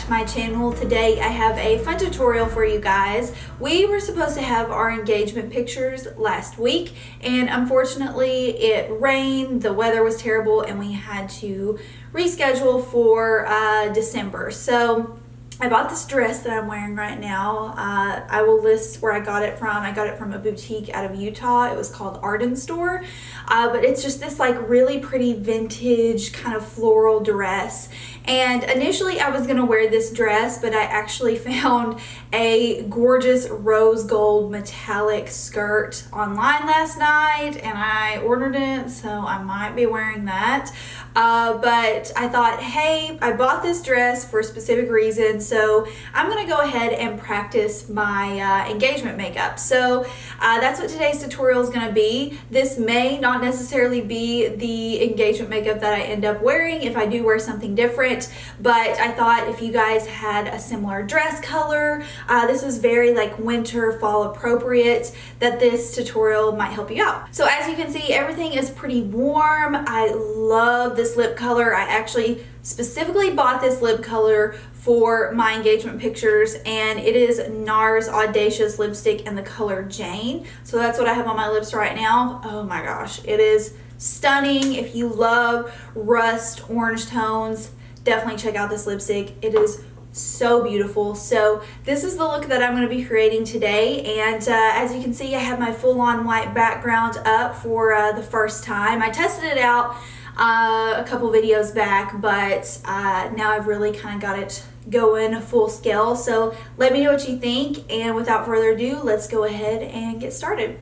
to my channel. Today I have a fun tutorial for you guys. We were supposed to have our engagement pictures last week, and unfortunately it rained, the weather was terrible, and we had to reschedule for December. So I bought this dress that I'm wearing right now. I will list where I got it from. I got it from a boutique out of Utah. It was called Ardell Store. But it's just this like really pretty vintage kind of floral dress. And initially I was gonna wear this dress, but I actually found a gorgeous rose gold metallic skirt online last night and I ordered it, so I might be wearing that. But I thought, hey, I bought this dress for a specific reason, so I'm gonna go ahead and practice my engagement makeup. So that's what today's tutorial is gonna be. This may not necessarily be the engagement makeup that I end up wearing if I do wear something different, but I thought if you guys had a similar dress color, this is very like winter, fall appropriate, that this tutorial might help you out. So as you can see, everything is pretty warm. I love this lip color. I actually specifically bought this lip color for my engagement pictures, and it is NARS Audacious lipstick in the color Jane. So that's what I have on my lips right now. Oh my gosh, it is stunning. If you love rust orange tones, definitely check out this lipstick. It is so beautiful. So this is the look that I'm going to be creating today, and as you can see, I have my full-on white background up for the first time. I tested it out a couple videos back, but now I've really kind of got it going full scale. So let me know what you think, and without further ado, let's go ahead and get started.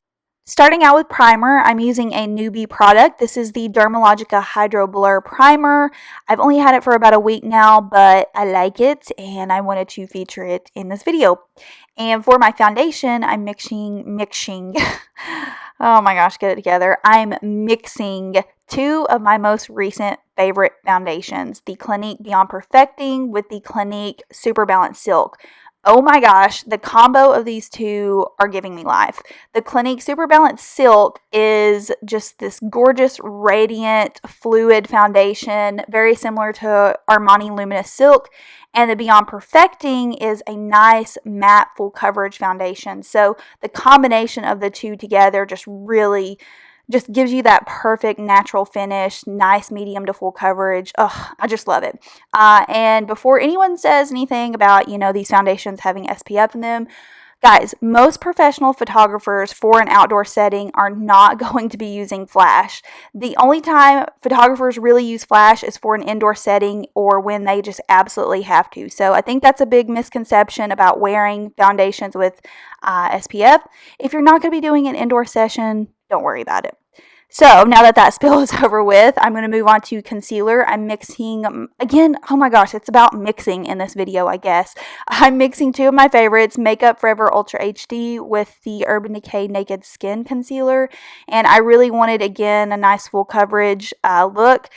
Starting out with primer, I'm using a Nude product. This is the DermaLogica HyraBlur primer. I've only had it for about a week now, but I like it and I wanted to feature it in this video. And for my foundation, I'm mixing. Oh my gosh, get it together. I'm mixing two of my most recent favorite foundations, the Clinique Beyond Perfecting with the Clinique Super Balanced Silk. Oh my gosh, the combo of these two are giving me life. The Clinique Super Balanced Silk is just this gorgeous, radiant, fluid foundation, very similar to Armani Luminous Silk. And the Beyond Perfecting is a nice, matte, full coverage foundation. So the combination of the two together just really just gives you that perfect natural finish, nice medium to full coverage. Ugh, I just love it. And before anyone says anything about, these foundations having SPF in them, guys, most professional photographers for an outdoor setting are not going to be using flash. The only time photographers really use flash is for an indoor setting or when they just absolutely have to. So I think that's a big misconception about wearing foundations with SPF. If you're not going to be doing an indoor session, don't worry about it. So now that spill is over with, I'm going to move on to concealer. I'm mixing, again, oh my gosh, it's about mixing in this video, I guess. I'm mixing two of my favorites, Makeup Forever Ultra HD with the Urban Decay Naked Skin Concealer. And I really wanted, again, a nice full coverage look.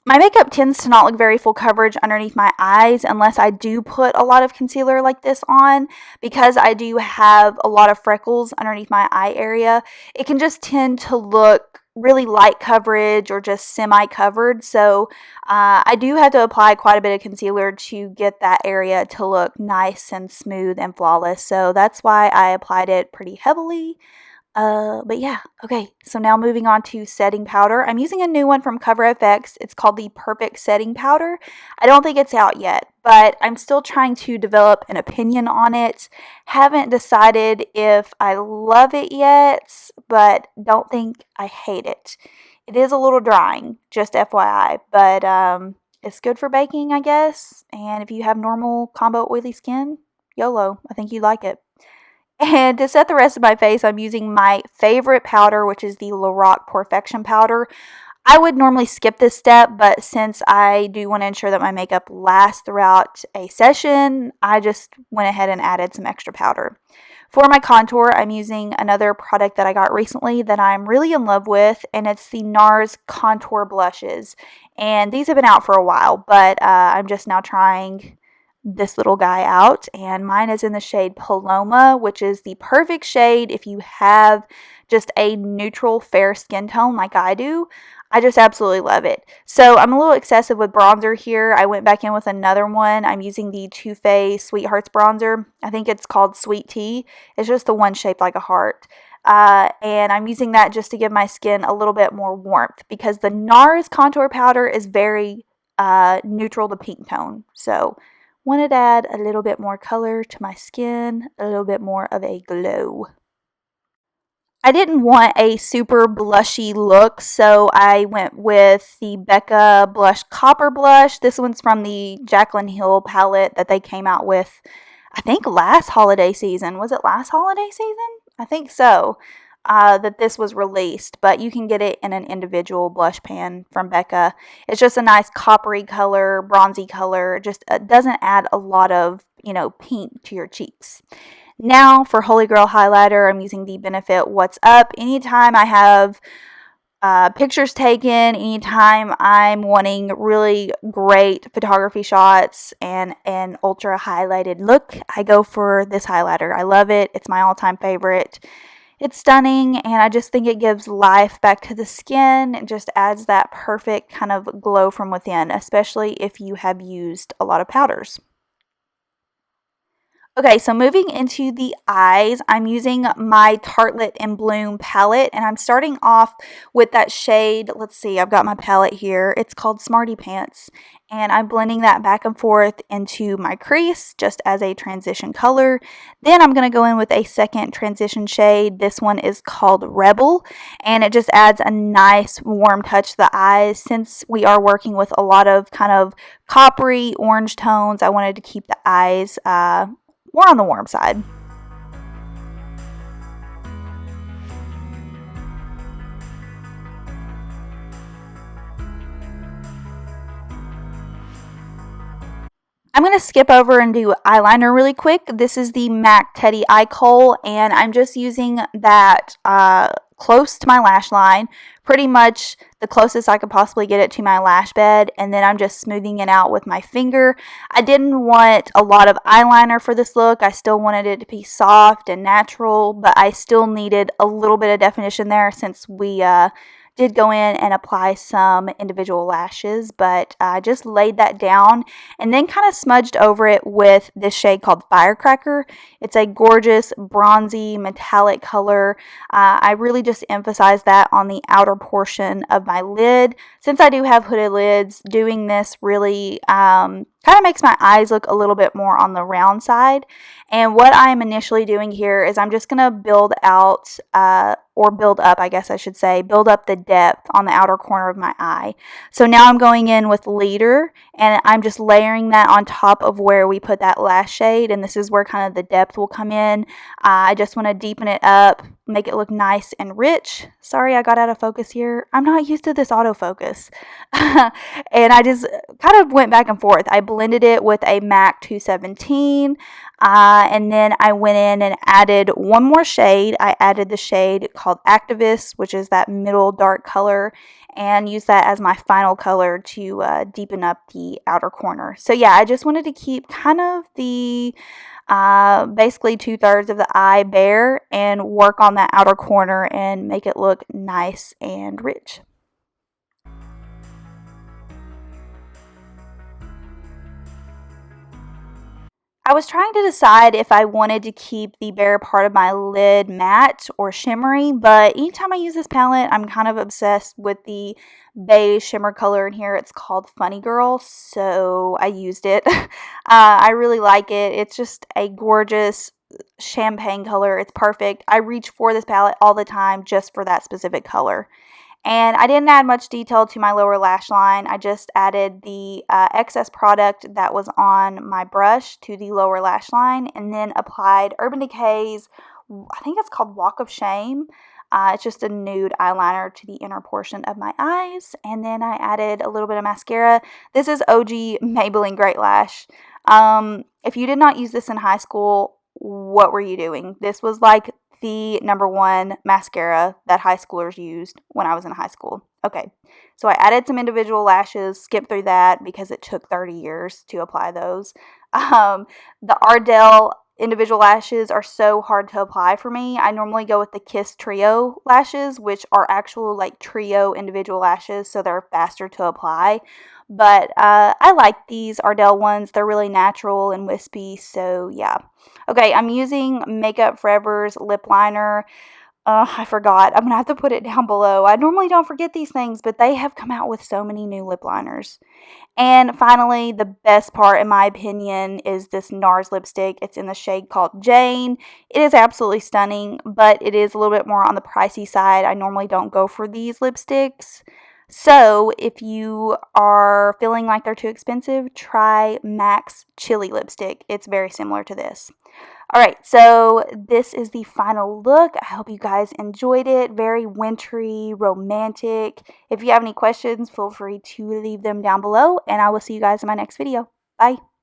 My makeup tends to not look very full coverage underneath my eyes unless I do put a lot of concealer like this on, because I do have a lot of freckles underneath my eye area. It can just tend to look really light coverage or just semi-covered. So I do have to apply quite a bit of concealer to get that area to look nice and smooth and flawless. So that's why I applied it pretty heavily. But yeah, okay, so now moving on to setting powder. I'm using a new one from CoverFX. It's called the Perfect Setting Powder. I don't think it's out yet, but I'm still trying to develop an opinion on it. Haven't decided if I love it yet, but don't think I hate it. It is a little drying, just FYI, but it's good for baking, I guess. And if you have normal combo oily skin, YOLO, I think you'd like it. And to set the rest of my face, I'm using my favorite powder, which is the Lorac Perfection powder. I would normally skip this step, but since I do want to ensure that my makeup lasts throughout a session, I just went ahead and added some extra powder. For my contour, I'm using another product that I got recently that I'm really in love with, and it's the NARS Contour Blushes. And these have been out for a while, but I'm just now trying this little guy out, and mine is in the shade Paloma, which is the perfect shade if you have just a neutral fair skin tone like I do. I just absolutely love it. So I'm a little excessive with bronzer here. I went back in with another one. I'm using the Too Faced Sweethearts bronzer. I think it's called Sweet Tea. It's just the one shaped like a heart. And I'm using that just to give my skin a little bit more warmth because the NARS contour powder is very neutral to pink tone. So wanted to add a little bit more color to my skin, a little bit more of a glow. I didn't want a super blushy look, so I went with the Becca Blush Copper Blush. This one's from the Jaclyn Hill palette that they came out with, I think, last holiday season. Was it last holiday season? I think so, that this was released, but you can get it in an individual blush pan from Becca. It's just a nice coppery color, bronzy color. Just doesn't add a lot of, pink to your cheeks. Now for Holy Grail highlighter, I'm using the Benefit What's Up. Anytime I have pictures taken, anytime I'm wanting really great photography shots and an ultra highlighted look, I go for this highlighter. I love it. It's my all-time favorite. It's stunning, and I just think it gives life back to the skin. It just adds that perfect kind of glow from within, especially if you have used a lot of powders. Okay, so moving into the eyes, I'm using my Tartelette in Bloom palette, and I'm starting off with that shade. Let's see, I've got my palette here. It's called Smarty Pants, and I'm blending that back and forth into my crease just as a transition color. Then I'm going to go in with a second transition shade. This one is called Rebel, and it just adds a nice warm touch to the eyes. Since we are working with a lot of kind of coppery orange tones, I wanted to keep the eyes more on the warm side. I'm going to skip over and do eyeliner really quick. This is the MAC Teddy Eye Kohl, and I'm just using that close to my lash line, pretty much the closest I could possibly get it to my lash bed, and then I'm just smoothing it out with my finger. I didn't want a lot of eyeliner for this look. I still wanted it to be soft and natural, but I still needed a little bit of definition there since we did go in and apply some individual lashes, but I just laid that down and then kind of smudged over it with this shade called Firecracker. It's a gorgeous bronzy metallic color. I really just emphasize that on the outer portion of my lid. Since I do have hooded lids, doing this really kind of makes my eyes look a little bit more on the round side. And what I'm initially doing here is I'm just going to build out, or build up, I guess I should say, build up the depth on the outer corner of my eye. So now I'm going in with Leader, and I'm just layering that on top of where we put that last shade, and this is where kind of the depth will come in. I just want to deepen it up, make it look nice and rich. Sorry, I got out of focus here. I'm not used to this autofocus. And I just kind of went back and forth. I blended it with a MAC 217, and then I went in and added one more shade. I added the shade called Activist, which is that middle dark color, and use that as my final color to deepen up the outer corner. So yeah, I just wanted to keep kind of the basically 2/3 of the eye bare and work on that outer corner and make it look nice and rich. I was trying to decide if I wanted to keep the bare part of my lid matte or shimmery, but anytime I use this palette, I'm kind of obsessed with the beige shimmer color in here. It's called Funny Girl, so I used it. I really like it. It's just a gorgeous champagne color. It's perfect. I reach for this palette all the time just for that specific color. And I didn't add much detail to my lower lash line. I just added the excess product that was on my brush to the lower lash line and then applied Urban Decay's, I think it's called Walk of Shame. It's just a nude eyeliner to the inner portion of my eyes. And then I added a little bit of mascara. This is OG Maybelline Great Lash. If you did not use this in high school, what were you doing? This was like the #1 mascara that high schoolers used when I was in high school. Okay, so I added some individual lashes, skipped through that because it took 30 years to apply those. The Ardell individual lashes are so hard to apply for me. I normally go with the Kiss Trio lashes, which are actual like trio individual lashes, so they're faster to apply. But I like these Ardell ones. They're really natural and wispy, so yeah. Okay, I'm using Makeup Forever's lip liner. I forgot. I'm going to have to put it down below. I normally don't forget these things, but they have come out with so many new lip liners. And finally, the best part, in my opinion, is this NARS lipstick. It's in the shade called Jane. It is absolutely stunning, but it is a little bit more on the pricey side. I normally don't go for these lipsticks. So, if you are feeling like they're too expensive, try MAC's Chili lipstick. It's very similar to this. Alright, so this is the final look. I hope you guys enjoyed it. Very wintry, romantic. If you have any questions, feel free to leave them down below, and I will see you guys in my next video. Bye!